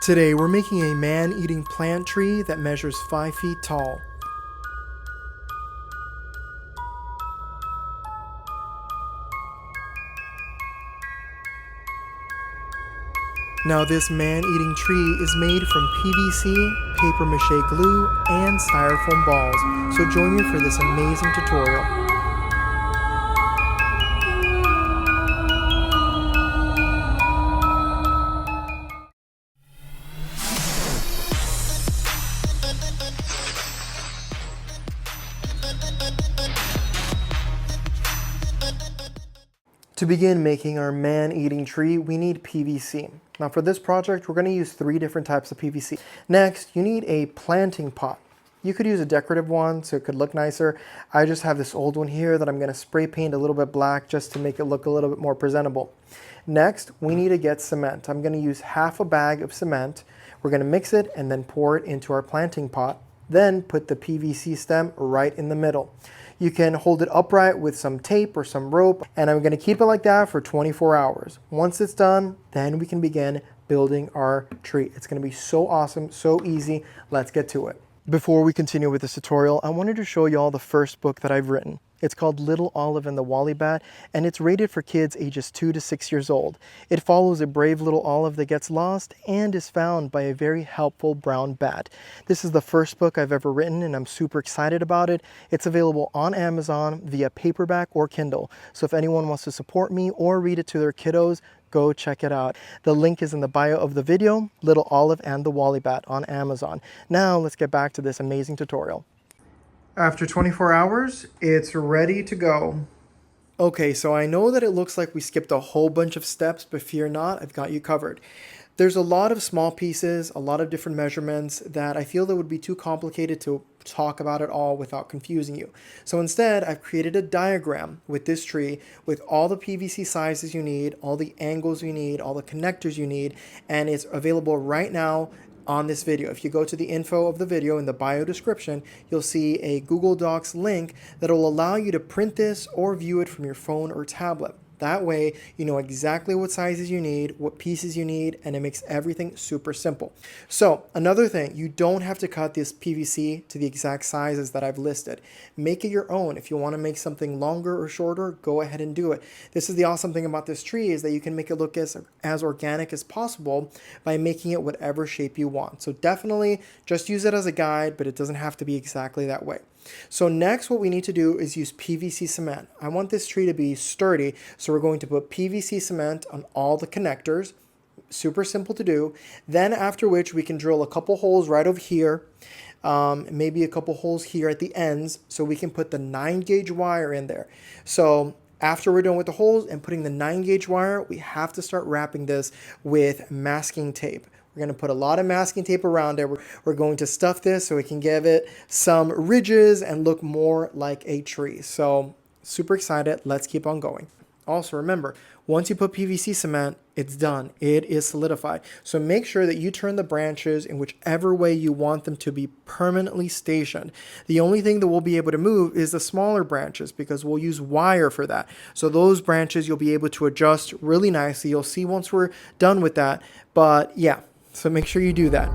Today we're making a man-eating plant tree that measures 5 feet tall. Now this man-eating tree is made from PVC, paper mache glue, and styrofoam balls, so join me for this amazing tutorial. To begin making our man-eating tree, we need PVC. Now for this project, we're going to use 3 different types of PVC. Next, you need a planting pot. You could use a decorative one so it could look nicer. I just have this old one here that I'm going to spray paint a little bit black just to make it look a little bit more presentable. Next, we need to get cement. I'm going to use half a bag of cement. We're going to mix it and then pour it into our planting pot. Then put the PVC stem right in the middle. You can hold it upright with some tape or some rope, and I'm going to keep it like that for 24 hours. Once it's done, then we can begin building our tree. It's going to be so awesome, so easy. Let's get to it. Before we continue with this tutorial, I wanted to show you all the first book that I've written. It's called Little Olive and the Woolly Bat, and it's rated for kids ages 2 to 6 years old. It follows a brave little olive that gets lost and is found by a very helpful brown bat. This is the first book I've ever written, and I'm super excited about it. It's available on Amazon via paperback or Kindle. So if anyone wants to support me or read it to their kiddos, go check it out. The link is in the bio of the video, Little Olive and the Woolly Bat on Amazon. Now let's get back to this amazing tutorial. After 24 hours, it's ready to go. Okay, so I know that it looks like we skipped a whole bunch of steps, but fear not, I've got you covered. There's a lot of small pieces, a lot of different measurements that I feel that would be too complicated to talk about it all without confusing you. So instead, I've created a diagram with this tree with all the PVC sizes you need, all the angles you need, all the connectors you need, and it's available right now on this video. If you go to the info of the video in the bio description, you'll see a Google Docs link that will allow you to print this or view it from your phone or tablet. That way, you know exactly what sizes you need, what pieces you need, and it makes everything super simple. So another thing, you don't have to cut this PVC to the exact sizes that I've listed. Make it your own. If you want to make something longer or shorter, go ahead and do it. This is the awesome thing about this tree is that you can make it look as organic as possible by making it whatever shape you want. So definitely just use it as a guide, but it doesn't have to be exactly that way. So next what we need to do is use PVC cement. I want this tree to be sturdy, so we're going to put PVC cement on all the connectors. Super simple to do. Then after which we can drill a couple holes right over here, maybe a couple holes here at the ends, so we can put the 9-gauge wire in there. So after we're done with the holes and putting the 9-gauge wire, we have to start wrapping this with masking tape. We're going to put a lot of masking tape around it. We're going to stuff this so we can give it some ridges and look more like a tree. So super excited. Let's keep on going. Also remember, once you put PVC cement, it's done. It is solidified. So make sure that you turn the branches in whichever way you want them to be permanently stationed. The only thing that we'll be able to move is the smaller branches because we'll use wire for that. So those branches you'll be able to adjust really nicely. You'll see once we're done with that. But yeah. So make sure you do that.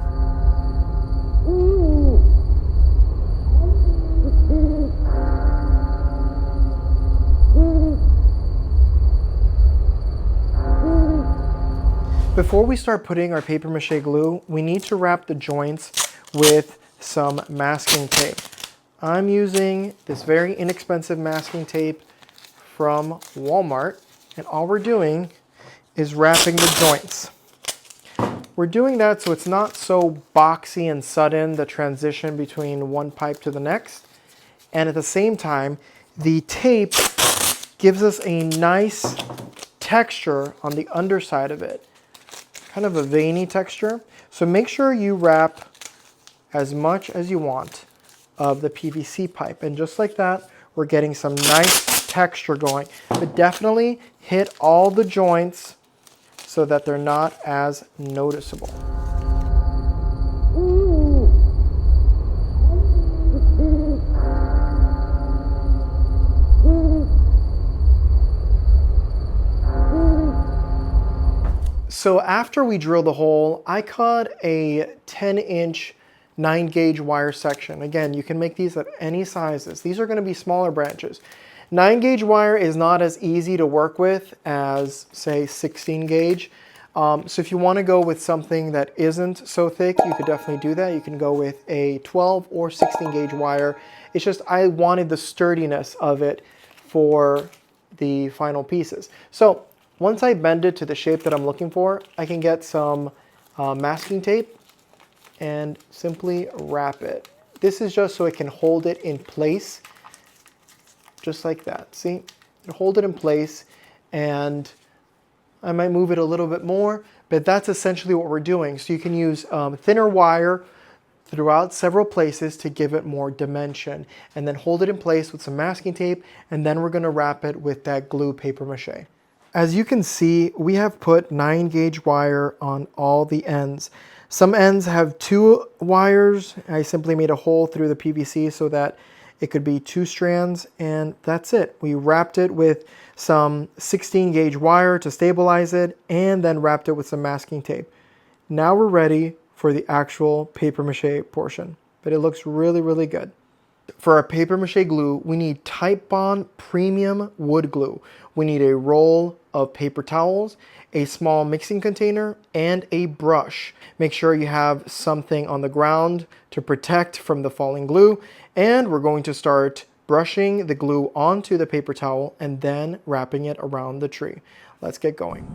Before we start putting our paper mache glue, we need to wrap the joints with some masking tape. I'm using this very inexpensive masking tape from Walmart, and all we're doing is wrapping the joints. We're doing that so it's not so boxy and sudden, the transition between one pipe to the next. And at the same time, the tape gives us a nice texture on the underside of it. Kind of a veiny texture. So make sure you wrap as much as you want of the PVC pipe. And just like that, we're getting some nice texture going. But definitely hit all the joints so that they're not as noticeable. So after we drill the hole, I cut a 10-inch 9-gauge wire section. Again, you can make these at any sizes. These are going to be smaller branches. 9-gauge wire is not as easy to work with as, say, 16-gauge. So if you want to go with something that isn't so thick, you could definitely do that. You can go with a 12 or 16-gauge wire. It's just I wanted the sturdiness of it for the final pieces. So once I bend it to the shape that I'm looking for, I can get some masking tape and simply wrap it. This is just so it can hold it in place, just like that. See? Hold it in place, and I might move it a little bit more, but that's essentially what we're doing. So you can use thinner wire throughout several places to give it more dimension, and then hold it in place with some masking tape, and then we're going to wrap it with that glue paper mache. As you can see, we have put 9-gauge wire on all the ends. Some ends have 2 wires. I simply made a hole through the PVC so that it could be 2 strands, and that's it. We wrapped it with some 16-gauge wire to stabilize it, and then wrapped it with some masking tape. Now we're ready for the actual paper mache portion, but it looks really, really good. For our paper mache glue, we need Titebond premium wood glue. We need a roll of paper towels, a small mixing container, and a brush. Make sure you have something on the ground to protect from the falling glue, and we're going to start brushing the glue onto the paper towel and then wrapping it around the tree. Let's get going.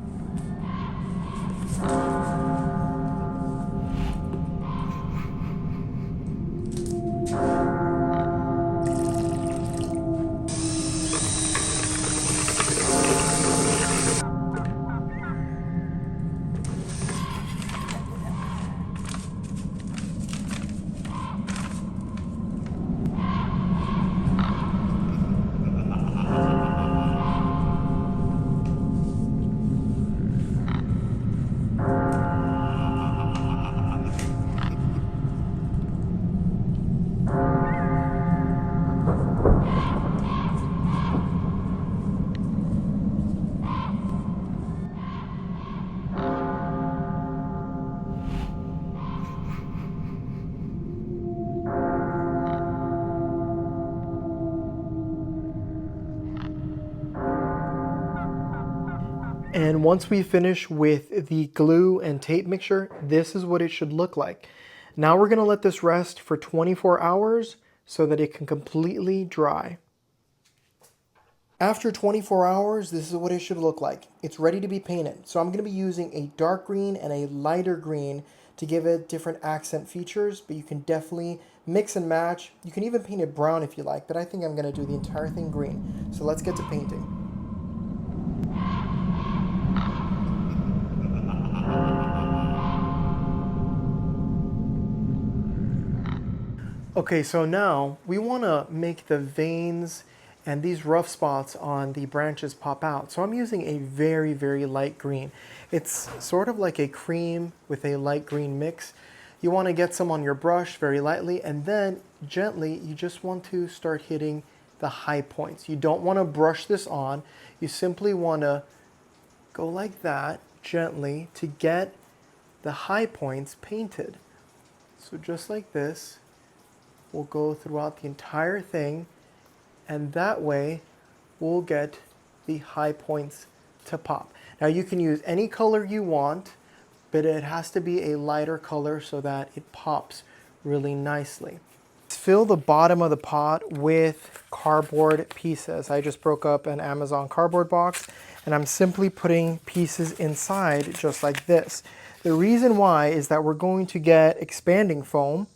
And once we finish with the glue and tape mixture, this is what it should look like. Now we're going to let this rest for 24 hours so that it can completely dry. After 24 hours, this is what it should look like. It's ready to be painted. So I'm going to be using a dark green and a lighter green to give it different accent features, but you can definitely mix and match. You can even paint it brown if you like, but I think I'm going to do the entire thing green. So let's get to painting. Okay, so now we want to make the veins and these rough spots on the branches pop out. So I'm using a very, very light green. It's sort of like a cream with a light green mix. You want to get some on your brush very lightly, and then gently you just want to start hitting the high points. You don't want to brush this on. You simply want to go like that gently to get the high points painted. So just like this. We'll go throughout the entire thing, and that way we'll get the high points to pop. Now you can use any color you want, but it has to be a lighter color so that it pops really nicely. Fill the bottom of the pot with cardboard pieces. I just broke up an Amazon cardboard box, and I'm simply putting pieces inside just like this. The reason why is that we're going to get expanding foam.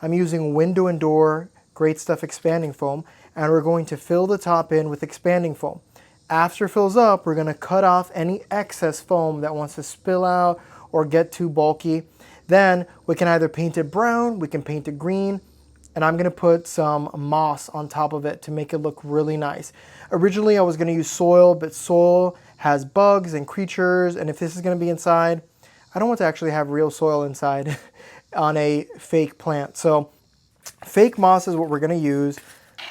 I'm using window and door Great Stuff expanding foam, and we're going to fill the top in with expanding foam. After it fills up, we're going to cut off any excess foam that wants to spill out or get too bulky. Then we can either paint it brown, we can paint it green, and I'm going to put some moss on top of it to make it look really nice. Originally I was going to use soil, but soil has bugs and creatures, and if this is going to be inside, I don't want to actually have real soil inside on a fake plant. So fake moss is what we're going to use,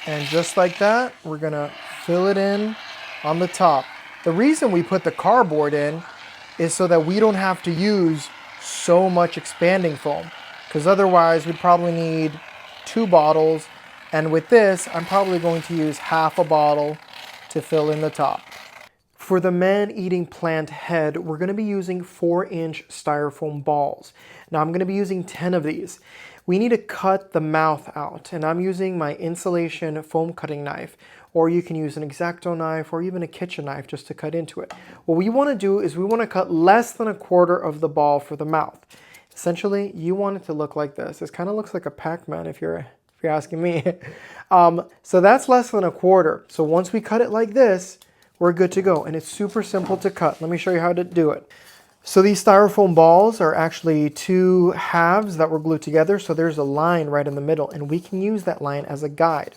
and just like that we're going to fill it in on the top. The reason we put the cardboard in is so that we don't have to use so much expanding foam, because otherwise we'd probably need 2 bottles, and with this I'm probably going to use half a bottle to fill in the top. For the man-eating plant head, we're going to be using 4-inch styrofoam balls. Now I'm going to be using 10 of these. We need to cut the mouth out, and I'm using my insulation foam cutting knife, or you can use an X-Acto knife or even a kitchen knife just to cut into it. What we want to do is we want to cut less than 1/4 of the ball for the mouth. Essentially, you want it to look like this. This kind of looks like a Pac-Man if you're asking me. So that's less than 1/4. So once we cut it like this, we're good to go, and it's super simple to cut. Let me show you how to do it. So these styrofoam balls are actually 2 halves that were glued together, so there's a line right in the middle, and we can use that line as a guide.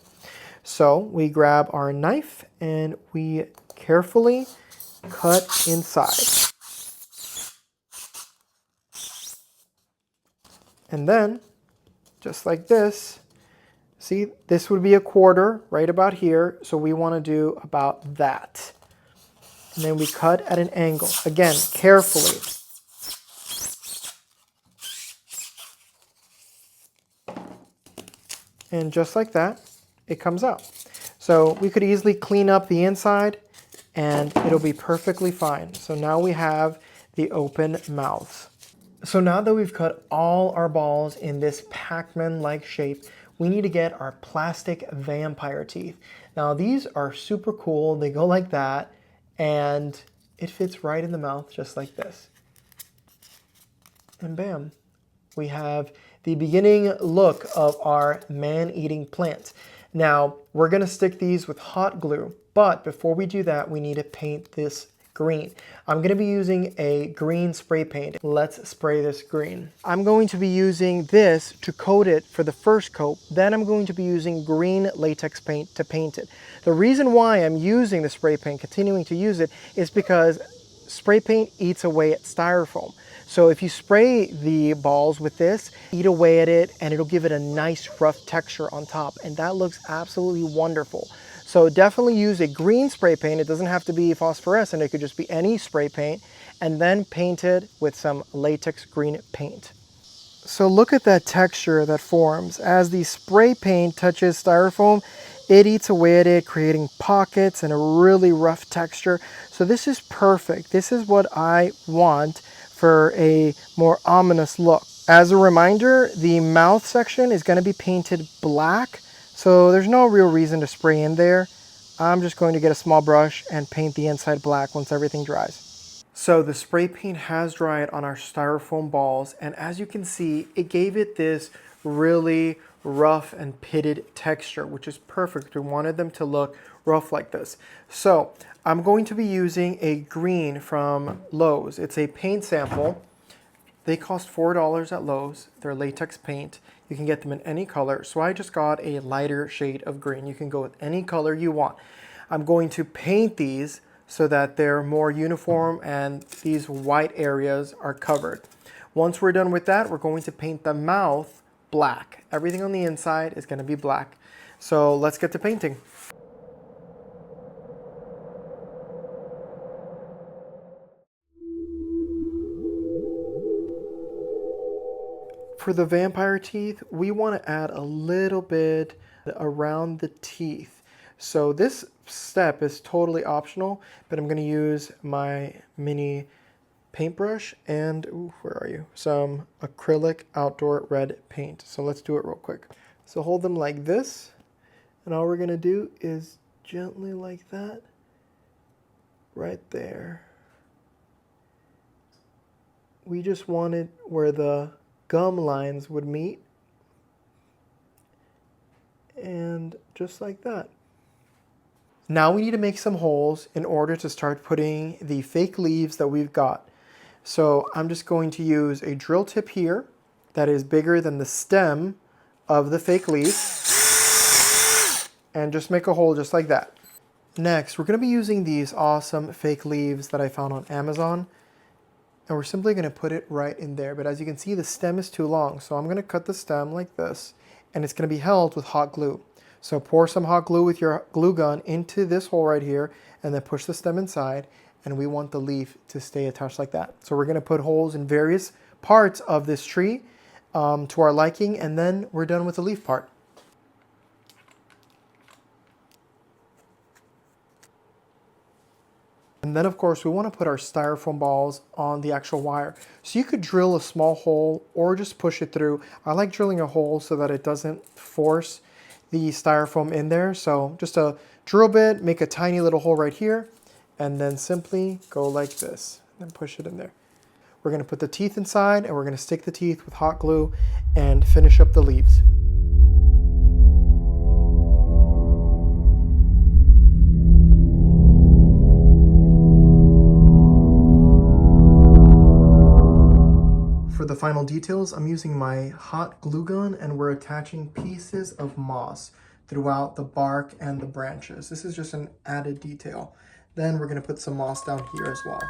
So we grab our knife and we carefully cut inside. And then, just like this, see, this would be 1/4 right about here, so we want to do about that. And then we cut at an angle, again, carefully. And just like that, it comes out. So we could easily clean up the inside and it'll be perfectly fine. So now we have the open mouths. So now that we've cut all our balls in this Pac-Man-like shape, we need to get our plastic vampire teeth. Now these are super cool. They go like that, and it fits right in the mouth just like this. And bam, we have the beginning look of our man-eating plant. Now we're gonna stick these with hot glue, but before we do that, we need to paint this green. I'm going to be using a green spray paint. Let's spray this green. I'm going to be using this to coat it for the first coat. Then I'm going to be using green latex paint to paint it. The reason why I'm using the spray paint, continuing to use it, is because spray paint eats away at styrofoam. So if you spray the balls with this, eat away at it, and it'll give it a nice rough texture on top, and that looks absolutely wonderful. So definitely use a green spray paint. It doesn't have to be phosphorescent. It could just be any spray paint, and then paint it with some latex green paint. So look at that texture that forms. As the spray paint touches styrofoam, it eats away at it, creating pockets and a really rough texture. So this is perfect. This is what I want for a more ominous look. As a reminder, the mouth section is going to be painted black. So there's no real reason to spray in there. I'm just going to get a small brush and paint the inside black once everything dries. So the spray paint has dried on our styrofoam balls, and as you can see, it gave it this really rough and pitted texture, which is perfect. We wanted them to look rough like this. So I'm going to be using a green from Lowe's. It's a paint sample. They cost $4 at Lowe's. They're latex paint. You can get them in any color. So I just got a lighter shade of green. You can go with any color you want. I'm going to paint these so that they're more uniform and these white areas are covered. Once we're done with that, we're going to paint the mouth black. Everything on the inside is going to be black. So let's get to painting. For the vampire teeth, we want to add a little bit around the teeth. So this step is totally optional, but I'm going to use my mini paintbrush and, where are you? Some acrylic outdoor red paint. So let's do it real quick. So hold them like this, and all we're going to do is gently like that, right there. We just want it where the gum lines would meet, and just like that. Now we need to make some holes in order to start putting the fake leaves that we've got. So I'm just going to use a drill tip here that is bigger than the stem of the fake leaf, and just make a hole just like that. Next, we're going to be using these awesome fake leaves that I found on Amazon. And we're simply going to put it right in there. But as you can see, the stem is too long. So I'm going to cut the stem like this. And it's going to be held with hot glue. So pour some hot glue with your glue gun into this hole right here. And then push the stem inside. and we want the leaf to stay attached like that. So we're gonna put holes in various parts of this tree to our liking, and then we're done with the leaf part. And then of course we want to put our styrofoam balls on the actual wire. So you could drill a small hole or just push it through. I like drilling a hole so that it doesn't force the styrofoam in there. So just a drill bit, make a tiny little hole right here, and then simply go like this and push it in there. We're going to put the teeth inside, and we're going to stick the teeth with hot glue and finish up the leaves. For the final details, I'm using my hot glue gun, and we're attaching pieces of moss throughout the bark and the branches. This is just an added detail. Then we're going to put some moss down here as well.